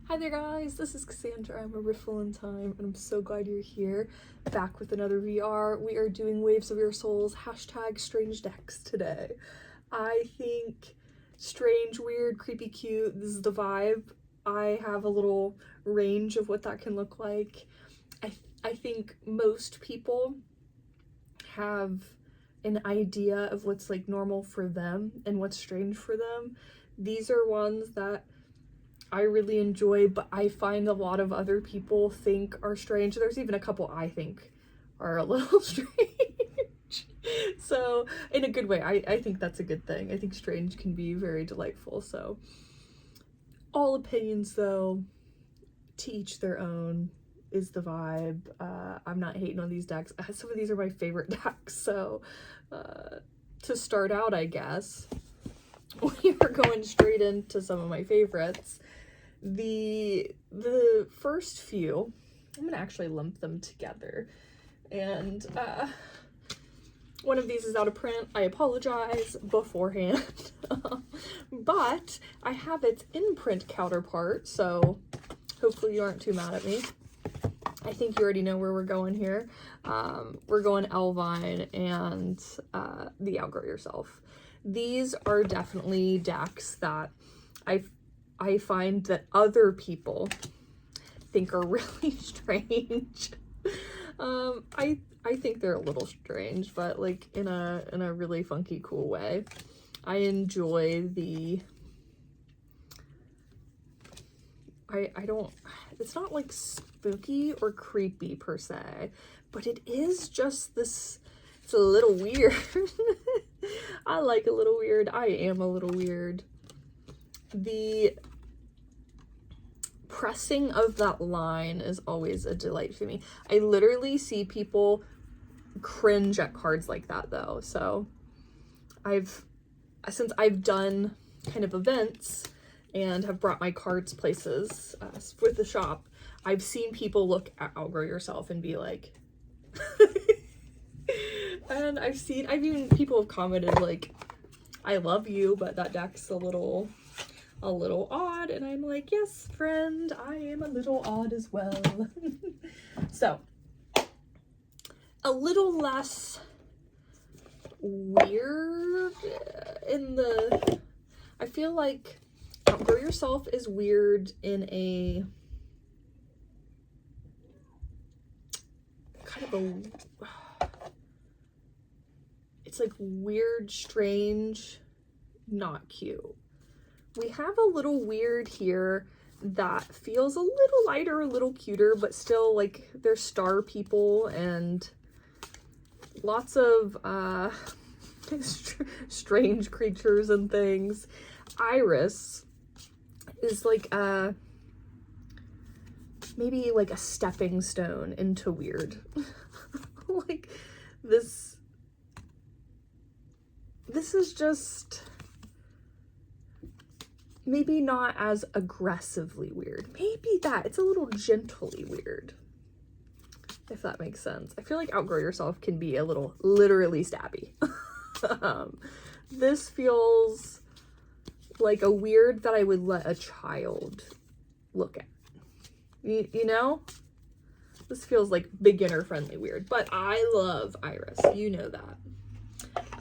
Hi there guys, this is Cassandra. I'm a riffle in time and I'm so glad you're here. Back with another VR. We are doing Waves of Your Souls # strange decks today. I think strange, weird, creepy, cute, this is the vibe. I have a little range of what that can look like. I think most people have an idea of what's like normal for them and what's strange for them. These are ones that I really enjoy, but I find a lot of other people think are strange. There's even a couple I think are a little strange. So in a good way, I think that's a good thing. I think strange can be very delightful. So all opinions though, to each their own is the vibe. I'm not hating on these decks. Some of these are my favorite decks. So to start out, I guess, we are going straight into some of my favorites. The first few, I'm gonna actually lump them together, and one of these is out of print. I apologize beforehand. But I have its in-print counterpart, so hopefully you aren't too mad at me. I think you already know where we're going here. We're going Elvine and the Outgrow Yourself. These are definitely decks that I find that other people think are really strange. I think they're a little strange, but like in a really funky, cool way. I enjoy the it's not like spooky or creepy per se, but it is just this, it's a little weird. I like a little weird. I am a little weird. The pressing of that line is always a delight for me. I literally see people cringe at cards like that though. So since I've done kind of events and have brought my cards places with the shop, I've seen people look at Outgrow Yourself and be like, and I've even people have commented like, I love you, but that deck's a little odd, and I'm like, yes friend, I am a little odd as well. So a little less weird I feel like Outgrow Yourself is weird in a kind of it's like weird, strange, not cute. We have a little weird here that feels a little lighter, a little cuter, but still like they're star people and lots of strange creatures and things. Iris is like maybe like a stepping stone into weird. Like this is just maybe not as aggressively weird. Maybe it's a little gently weird, if that makes sense. I feel like Outgrow Yourself can be a little literally stabby. This feels like a weird that I would let a child look at. You know? This feels like beginner friendly weird, but I love Iris. You know that.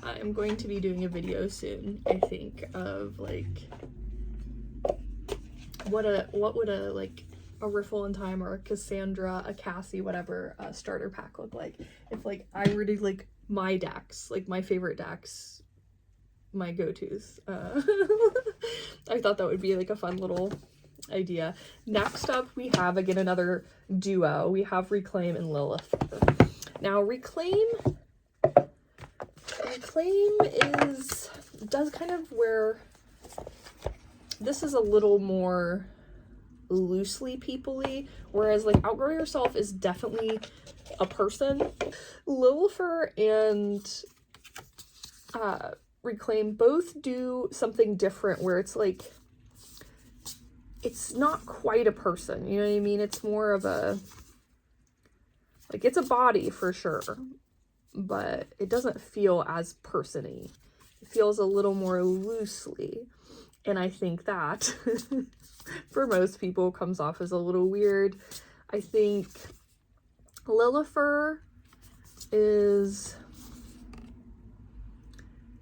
I'm going to be doing a video soon, I think, of like what would a like a Riffle in Time or a Cassandra, a Cassie, whatever starter pack look like if like I were to like my decks, like my favorite decks, my go-tos. I thought that would be like a fun little idea. Next up we have again another duo. We have Reclaim and Lilith. Now Reclaim does kind of where this is a little more loosely people-y, whereas like Outgrow Yourself is definitely a person. Lilith and Reclaim both do something different where it's like it's not quite a person, you know what I mean? It's more of a like it's a body for sure, but it doesn't feel as person-y. It feels a little more loosely, and I think that for most people comes off as a little weird. I think Lillifer is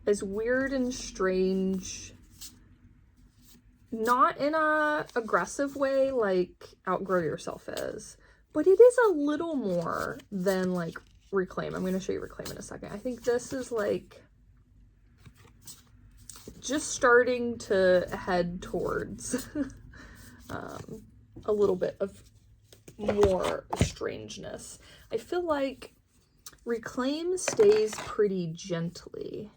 as weird and strange, not in a aggressive way like Outgrow Yourself is, but it is a little more than like Reclaim. I'm going to show you Reclaim in a second. I think this is like just starting to head towards a little bit of more strangeness. I feel like Reclaim stays pretty gently.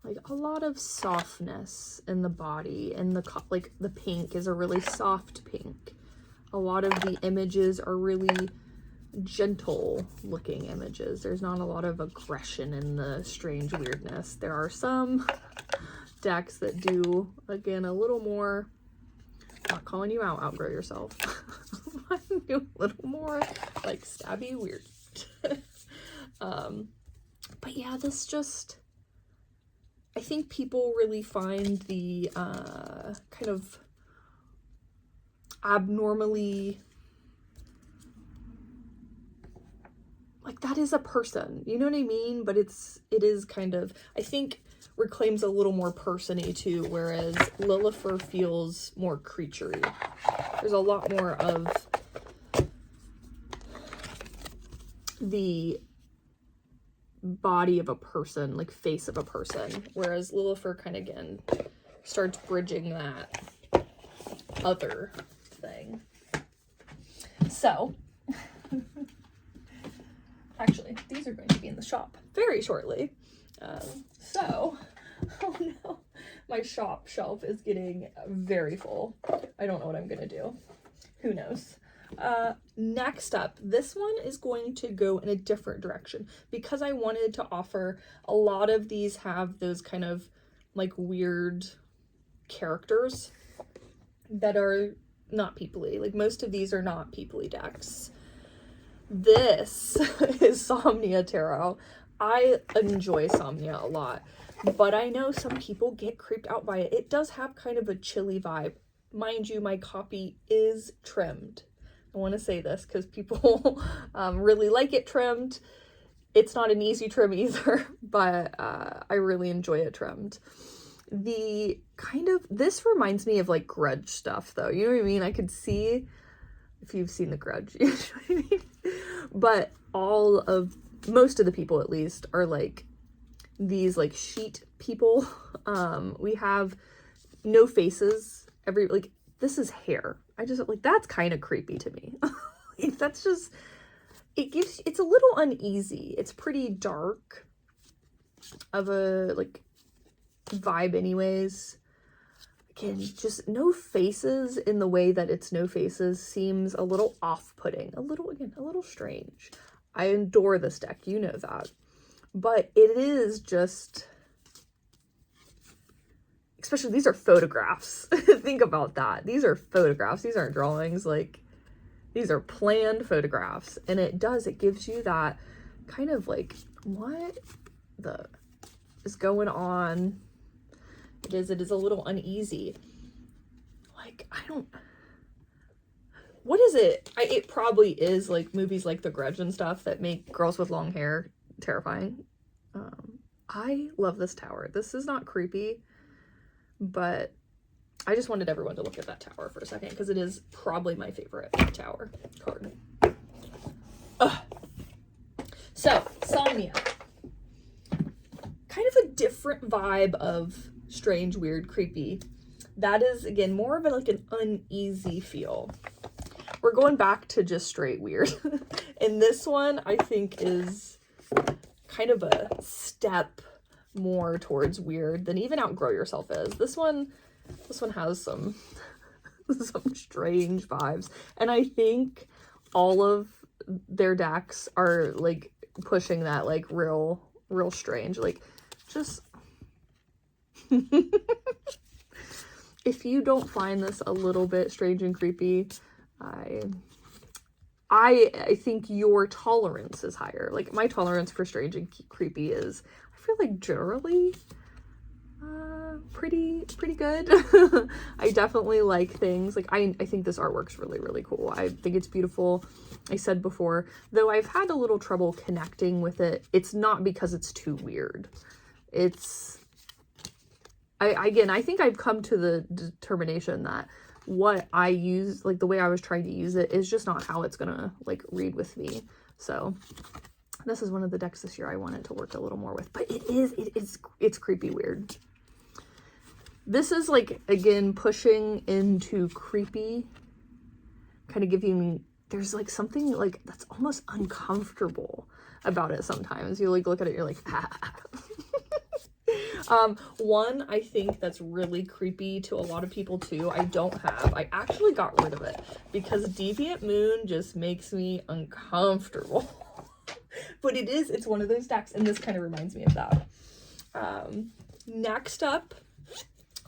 Like a lot of softness in the body, and like the pink is a really soft pink. A lot of the images are really gentle looking images. There's not a lot of aggression in the strange weirdness. There are some decks that do, again, a little more, not calling you out, Outgrow Yourself, do a little more like stabby weird. But yeah, this just, I think people really find the kind of abnormally, like that is a person, you know what I mean? But it is kind of, I think Reclaim's a little more person-y too, whereas Lillifer feels more creature-y. There's a lot more of the body of a person, like face of a person, whereas Lillifer kind of, again, starts bridging that other thing. So, actually, these are going to be in the shop very shortly. Oh no, my shop shelf is getting very full. I don't know what I'm gonna do. Who knows? Next up, this one is going to go in a different direction because I wanted to offer, a lot of these have those kind of like weird characters that are not peoply. Like most of these are not peoply decks. This is Somnia Tarot. I enjoy Somnia a lot, but I know some people get creeped out by it. It does have kind of a chilly vibe. Mind you, my copy is trimmed. I want to say this because people really like it trimmed. It's not an easy trim either, but I really enjoy it trimmed. The kind of, this reminds me of like Grudge stuff though. You know what I mean? I could see, if you've seen The Grudge, you know what I mean? But most of the people at least are like these like sheet people. We have no faces. Like this is hair. I just like, that's kind of creepy to me. That's just, it's a little uneasy. It's pretty dark of a like vibe anyways. Again, just no faces in the way that it's no faces seems a little off-putting, a little strange. I adore this deck, you know that. But it is just, especially these are photographs. Think about that. These are photographs. These aren't drawings. Like, these are planned photographs. And it gives you that kind of like, what the is going on? It is a little uneasy. Like, what is it? It probably is like movies like The Grudge and stuff that make girls with long hair terrifying. I love this tower. This is not creepy, but I just wanted everyone to look at that tower for a second because it is probably my favorite tower card. So, Somnia. Kind of a different vibe of strange, weird, creepy. That is, again, more of like an uneasy feel. We're going back to just straight weird. And this one, I think, is kind of a step more towards weird than even Outgrow Yourself is. This one has some strange vibes. And I think all of their decks are like pushing that like real strange. Like, just if you don't find this a little bit strange and creepy, I think your tolerance is higher. Like, my tolerance for strange and creepy is, I feel like generally pretty good. I definitely like things. Like, I think this artwork's really, really cool. I think it's beautiful. I said before, though I've had a little trouble connecting with it. It's not because it's too weird. It's, again, I think I've come to the determination that what I use, like the way I was trying to use it, is just not how it's gonna like read with me. So this is one of the decks this year I wanted to work a little more with, but it's creepy weird. This is like, again, pushing into creepy, kind of giving, there's like something like that's almost uncomfortable about it sometimes. You like look at it, you're like, ah. One I think that's really creepy to a lot of people too, I don't have. I actually got rid of it because Deviant Moon just makes me uncomfortable. But it's one of those decks, and this kind of reminds me of that. Next up,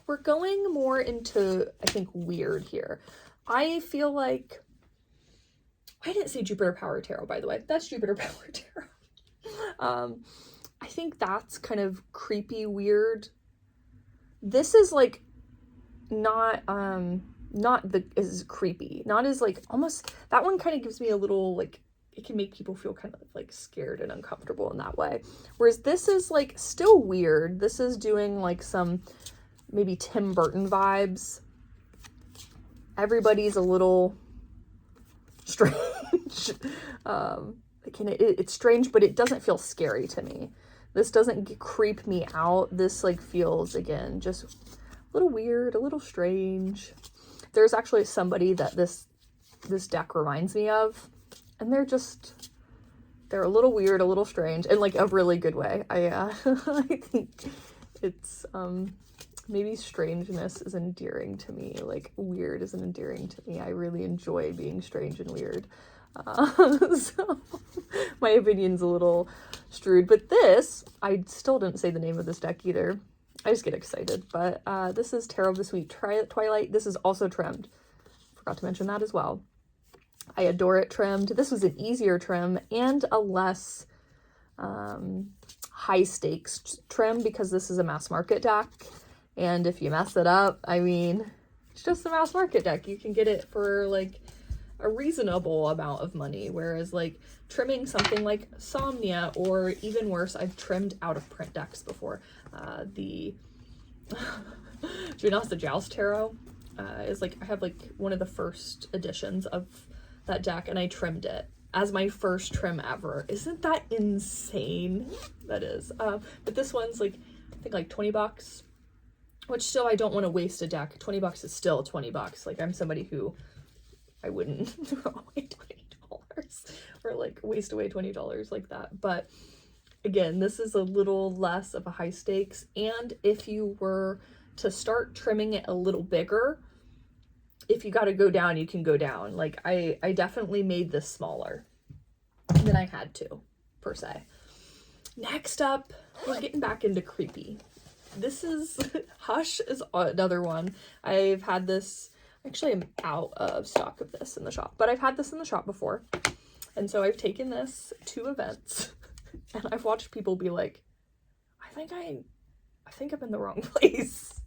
we're going more into, I think, weird here. I feel like, I didn't say Jupiter Power Tarot, by the way. That's Jupiter Power Tarot. I think that's kind of creepy weird. This is like not as creepy, not as like, almost, that one kind of gives me a little like, it can make people feel kind of like scared and uncomfortable in that way. Whereas this is like still weird. This is doing like some maybe Tim Burton vibes. Everybody's a little strange. It's strange, but it doesn't feel scary to me. This doesn't creep me out. This like feels, again, just a little weird, a little strange. There's actually somebody that this deck reminds me of, and they're a little weird, a little strange, in like a really good way. I think it's, maybe strangeness is endearing to me, like weird is endearing to me. I really enjoy being strange and weird. So my opinion's a little strewed, but this, I still didn't say the name of this deck either. I just get excited, but this is Tarot of the Sweet Twilight. This is also trimmed. Forgot to mention that as well. I adore it trimmed. This was an easier trim and a less high stakes trim because this is a mass market deck. And if you mess it up, I mean, it's just a mass market deck. You can get it for like a reasonable amount of money. Whereas like trimming something like Somnia, or even worse, I've trimmed out of print decks before. The Jonas the Joust Tarot is like, I have like one of the first editions of that deck, and I trimmed it as my first trim ever. Isn't that insane? That is. But this one's like, I think like 20 bucks. Which still, I don't want to waste a deck. 20 bucks is still 20 bucks. Like, I'm somebody who, I wouldn't throw away $20 or like waste away $20 like that. But again, this is a little less of a high stakes. And if you were to start trimming it a little bigger, if you got to go down, you can go down. Like, I definitely made this smaller than I had to, per se. Next up, we're getting back into creepy. This is, Hush is another one. I've had this, actually I'm out of stock of this in the shop, but I've had this in the shop before. And so I've taken this to events and I've watched people be like, I think I'm in the wrong place.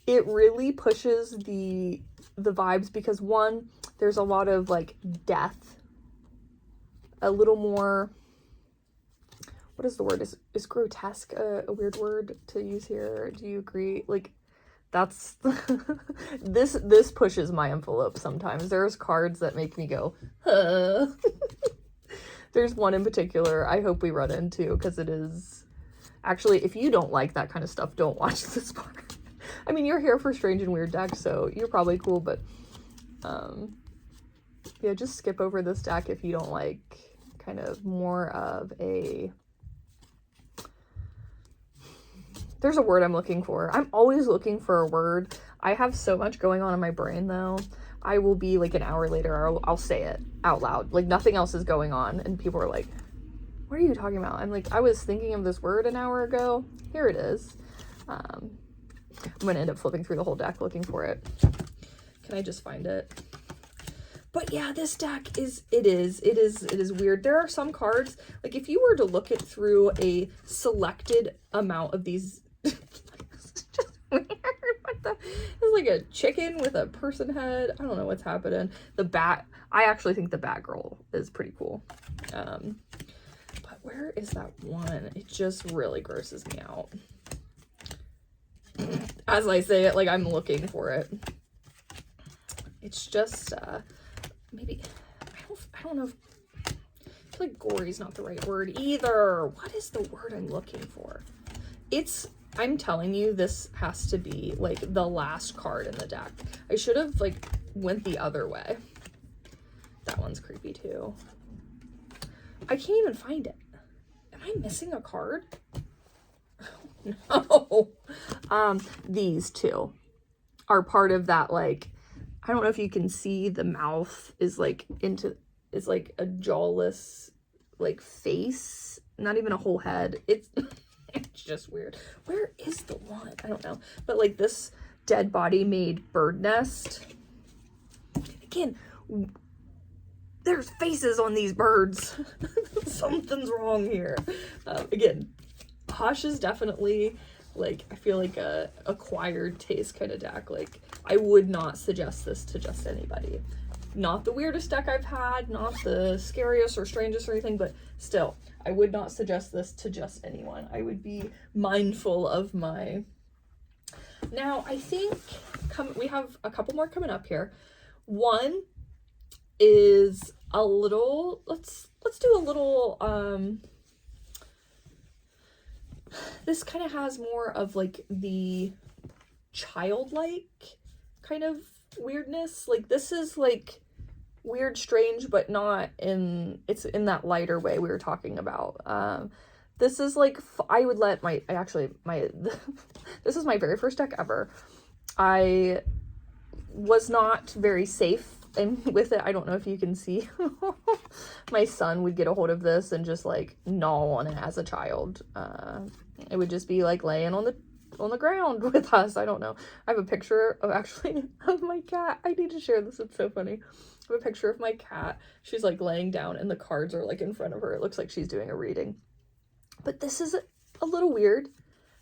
It really pushes the vibes because, one, there's a lot of like death, a little more, what is the word? Is grotesque a weird word to use here? Do you agree? Like, that's this pushes my envelope sometimes. There's cards that make me go, huh. There's one in particular I hope we run into, because it is actually, if you don't like that kind of stuff, don't watch this part. I mean, you're here for strange and weird decks, so you're probably cool, but yeah, just skip over this deck if you don't like kind of more of a, there's a word I'm looking for. I'm always looking for a word. I have so much going on in my brain though. I will be like an hour later, I'll say it out loud. Like nothing else is going on. And people are like, what are you talking about? I'm like, I was thinking of this word an hour ago. Here it is. I'm going to end up flipping through the whole deck looking for it. Can I just find it? But yeah, this deck is weird. There are some cards, like if you were to look it through a selected amount of these, it's just weird. What the? It's like a chicken with a person head. I don't know what's happening. The bat, I actually think the bat girl is pretty cool. But where is that one? It just really grosses me out. As I say it, like I'm looking for it. It's just, maybe, I don't know if, I feel like gory is not the right word either. What is the word I'm looking for? I'm telling you, this has to be like the last card in the deck. I should have like went the other way. That one's creepy too. I can't even find it. Am I missing a card? No. These two are part of that, like, I don't know if you can see the mouth is like is like a jawless like face, not even a whole head. It's it's just weird. Where is the one? I don't know. But like this dead body made bird nest. Again, there's faces on these birds. Something's wrong here. Again, Hush is definitely like, I feel like a acquired taste kind of deck. Like, I would not suggest this to just anybody. Not the weirdest deck I've had, not the scariest or strangest or anything, but still, I would not suggest this to just anyone. I would be mindful of my... Now, I think we have a couple more coming up here. One is a little, let's do a little, this kind of has more of like the childlike kind of weirdness. Like this is like weird, strange, but not in, it's in that lighter way we were talking about. This is like, I would let this is my very first deck ever. I was not very safe with it. I don't know if you can see. My son would get a hold of this and just like gnaw on it as a child. It would just be like laying on the ground with us. I don't know. I have a picture of of my cat. I need to share this. It's so funny. I have a picture of my cat. She's like laying down and the cards are like in front of her. It looks like she's doing a reading. But this is a little weird.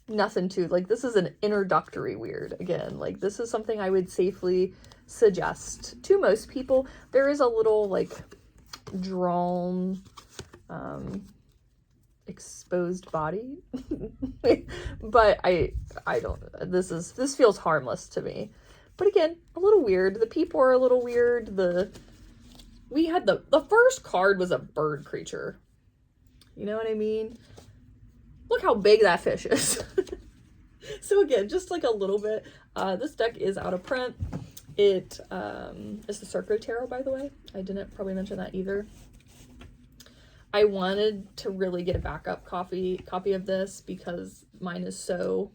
Nothing too, like, this is an introductory weird. Again, like, this is something I would safely suggest to most people. There is a little, like, drawn, exposed body. But I don't, this feels harmless to me. But again, a little weird. The people are a little weird. The first card was a bird creature. You know what I mean? Look how big that fish is. So again, just like a little bit. This deck is out of print. It is the Circo Tarot, by the way. I didn't probably mention that either. I wanted to really get a backup copy of this because mine is so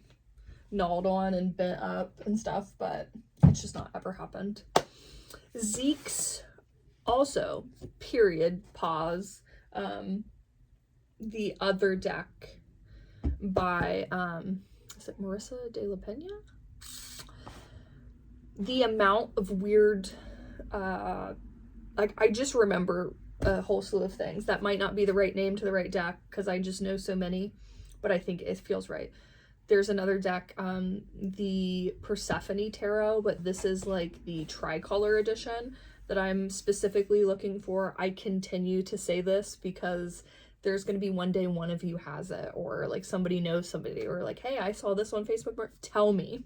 gnawed on and bent up and stuff, but it's just not ever happened. Zekes, also, period, pause. The other deck by, is it Marissa de la Pena? The amount of weird, like, I just remember a whole slew of things. That might not be the right name to the right deck, because I just know so many, but I think it feels right. There's another deck, the Persephone Tarot, but this is like the tricolor edition that I'm specifically looking for. I continue to say this because there's going to be one day one of you has it, or like somebody knows somebody, or like, hey, I saw this on Facebook, tell me.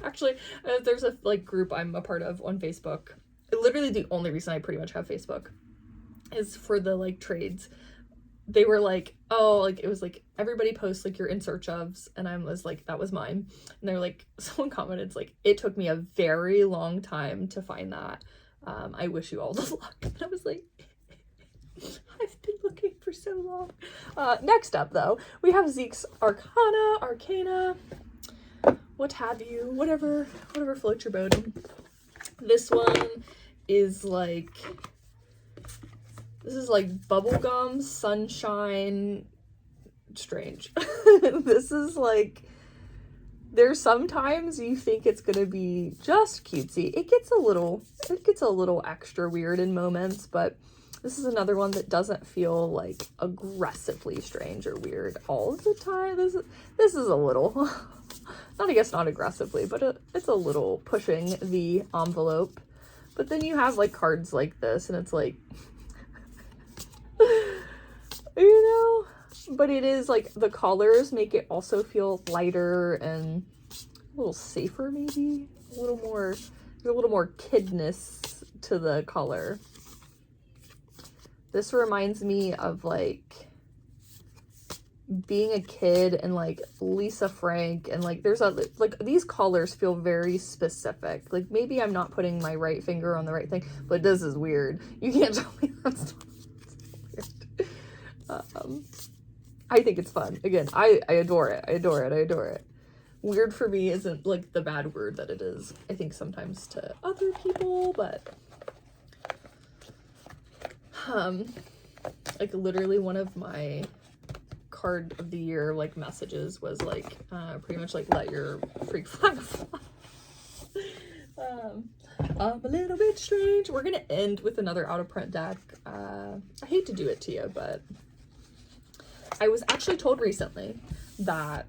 Actually, there's a like group I'm a part of on Facebook. Literally the only reason I pretty much have Facebook is for the like trades. They were like, oh, like it was like everybody posts like your in search ofs, and I was like, that was mine. And they're like, someone commented, it's like, it took me a very long time to find that. I wish you all the luck. And I was like, I've been looking for so long. Next up, though, we have Zekes Arcana, what have you, whatever floats your boat. This one is like, this is like bubblegum, sunshine, strange. This is like, there's sometimes you think it's gonna be just cutesy. It gets a little extra weird in moments, but this is another one that doesn't feel like aggressively strange or weird all the time. This is a little, I guess not aggressively, but it's a little pushing the envelope. But then you have like cards like this, and it's like, you know, but it is like the colors make it also feel lighter and a little safer, maybe a little more kidness to the color. This reminds me of like being a kid and like Lisa Frank, and like there's a like these colors feel very specific. Like maybe I'm not putting my right finger on the right thing, but this is weird. You can't tell me that's weird. I think it's fun. Again, I adore it. I adore it. I adore it. Weird for me isn't like the bad word that it is, I think, sometimes to other people, but like literally one of my card of the year like messages was like pretty much like let your freak flag fly. I'm a little bit strange. We're gonna end with another out of print deck. I hate to do it to you, but I was actually told recently that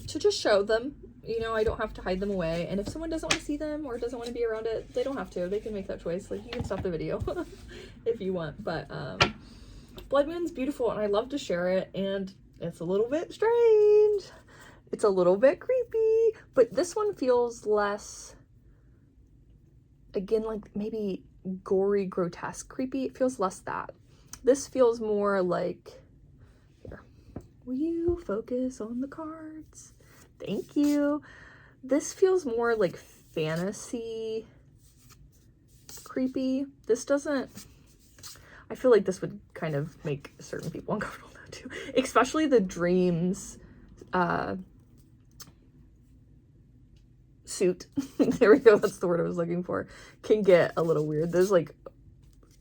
to just show them, you know, I don't have to hide them away, and if someone doesn't want to see them or doesn't want to be around it, they don't have to. They can make that choice. Like, you can stop the video if you want, but Blood Moon's beautiful and I love to share it, and it's a little bit strange, it's a little bit creepy, but this one feels less, again, like maybe gory, grotesque creepy. It feels less that. This feels more like, here, will you focus on the cards? Thank you. This feels more like fantasy creepy. This doesn't, I feel like this would kind of make certain people uncomfortable now too, especially the dreams suit. There we go, that's the word I was looking for. Can get a little weird. Those, like,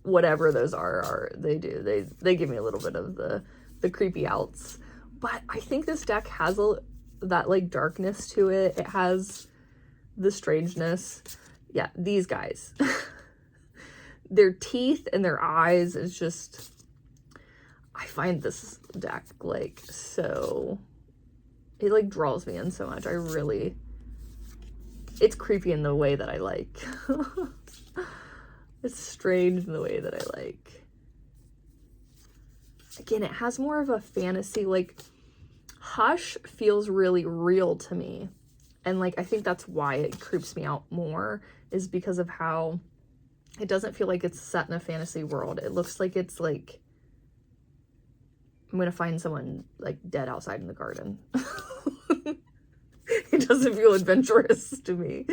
whatever those are they give me a little bit of the creepy outs. But I think this deck has that like darkness to it. It has the strangeness. Yeah, these guys. Their teeth and their eyes is just, I find this deck like so, it like draws me in so much. It's creepy in the way that I like. It's strange in the way that I like. Again, it has more of a fantasy, like Hush feels really real to me. And like, I think that's why it creeps me out more, is because of how it doesn't feel like it's set in a fantasy world. It looks like it's like, I'm gonna find someone like dead outside in the garden. It doesn't feel adventurous to me.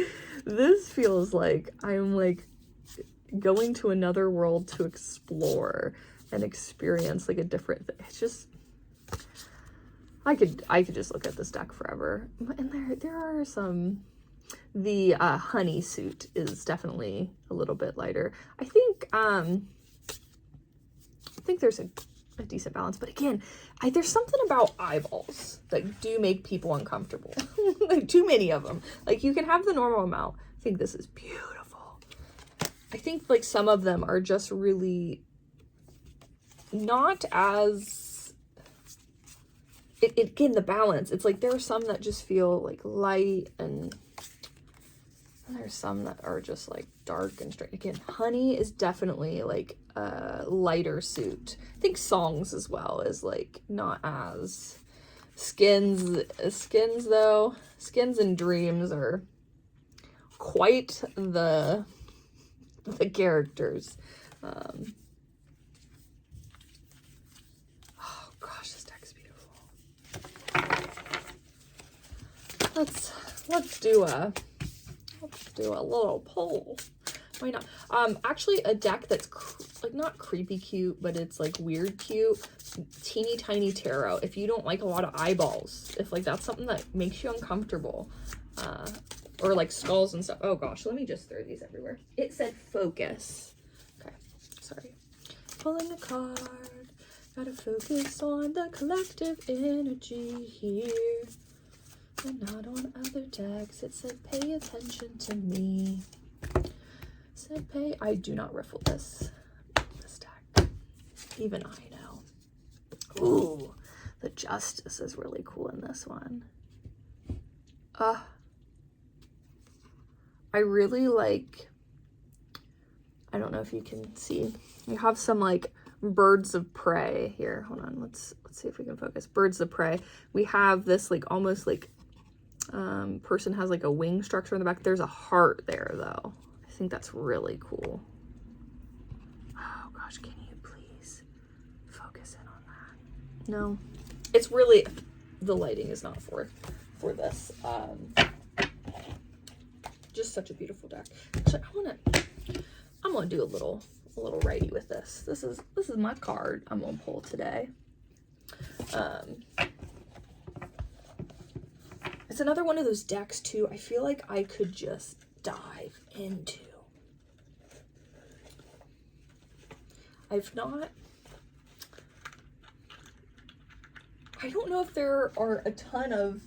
This feels like I'm like going to another world to explore and experience like a different thing. It's just, I could just look at this deck forever. And there are some, the honey suit is definitely a little bit lighter. I think there's a decent balance, but again, there's something about eyeballs that do make people uncomfortable. Like, too many of them. Like, you can have the normal amount. I think this is beautiful. I think like some of them are just really not as, again, the balance. It's like there are some that just feel like light, and there's some that are just like dark and straight. Again, honey is definitely like a lighter suit. I think songs as well is like not as, skins though. Skins and dreams are quite the characters. Oh gosh, this deck is beautiful. Let's do a little poll. Why not? Actually, a deck that's like not creepy cute, but it's like weird cute. Teeny Tiny Tarot. If you don't like a lot of eyeballs, if like that's something that makes you uncomfortable, or like skulls and stuff. Oh gosh, let me just throw these everywhere. It said focus. Okay, sorry. Pulling a card. Gotta focus on the collective energy here. and not on other decks. It said pay attention to me. It said pay. I do not riffle this deck. Even I know. Ooh, the Justice is really cool in this one. I really like, I don't know if you can see, you have some like birds of prey here. Hold on, let's see if we can focus. Birds of prey. We have this like almost like person has like a wing structure in the back. There's a heart there though. I think that's really cool. Oh gosh, can you please focus in on that? No, it's really, the lighting is not for this. Just such a beautiful deck. Actually, I'm gonna do a little righty with this. This is my card I'm gonna pull today. It's another one of those decks too. I feel like I could just dive into. I don't know if there are a ton of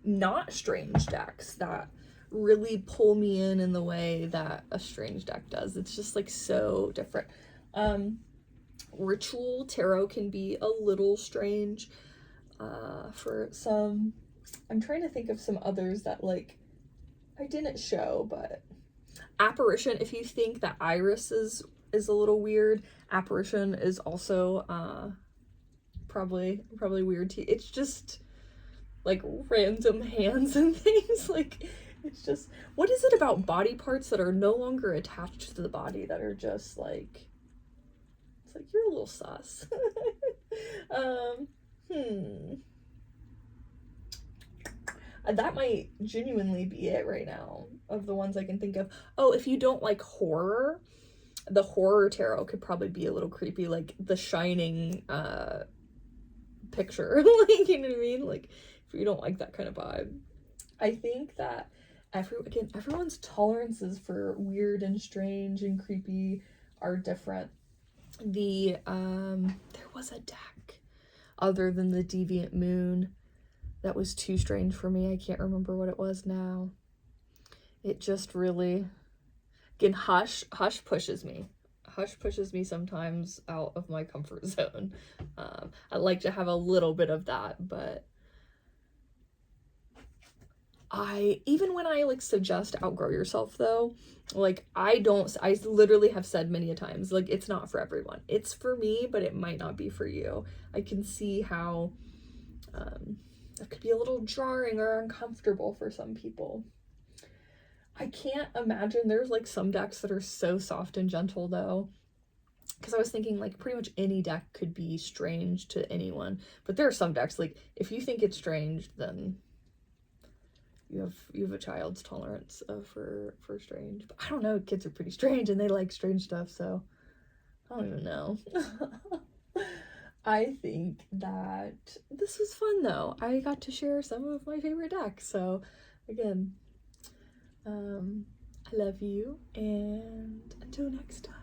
not strange decks that really pull me in the way that a strange deck does. It's just like so different. Ritual tarot can be a little strange for some. I'm trying to think of some others that like I didn't show, but apparition, if you think that Iris is a little weird, apparition is also probably weird too. It's just like random hands and things. Like it's just, what is it about body parts that are no longer attached to the body that are just like, it's like you're a little sus. That might genuinely be it right now of the ones I can think of. Oh, if you don't like horror, the horror tarot could probably be a little creepy, like the Shining picture. Like, you know what I mean? Like if you don't like that kind of vibe. I think that everyone's tolerances for weird and strange and creepy are different. There was a deck other than the Deviant Moon that was too strange for me. I can't remember what it was now. It just really, again, Hush pushes me. Hush pushes me sometimes out of my comfort zone. I like to have a little bit of that, but even when I like suggest outgrow yourself though, like I literally have said many a times, like it's not for everyone. It's for me, but it might not be for you. I can see how that could be a little jarring or uncomfortable for some people. I can't imagine, there's like some decks that are so soft and gentle though, because I was thinking like pretty much any deck could be strange to anyone, but there are some decks like if you think it's strange, then you have a child's tolerance for strange. But I don't know, kids are pretty strange and they like strange stuff, so I don't even know. I think that this was fun though. I got to share some of my favorite decks, so again, I love you, and until next time.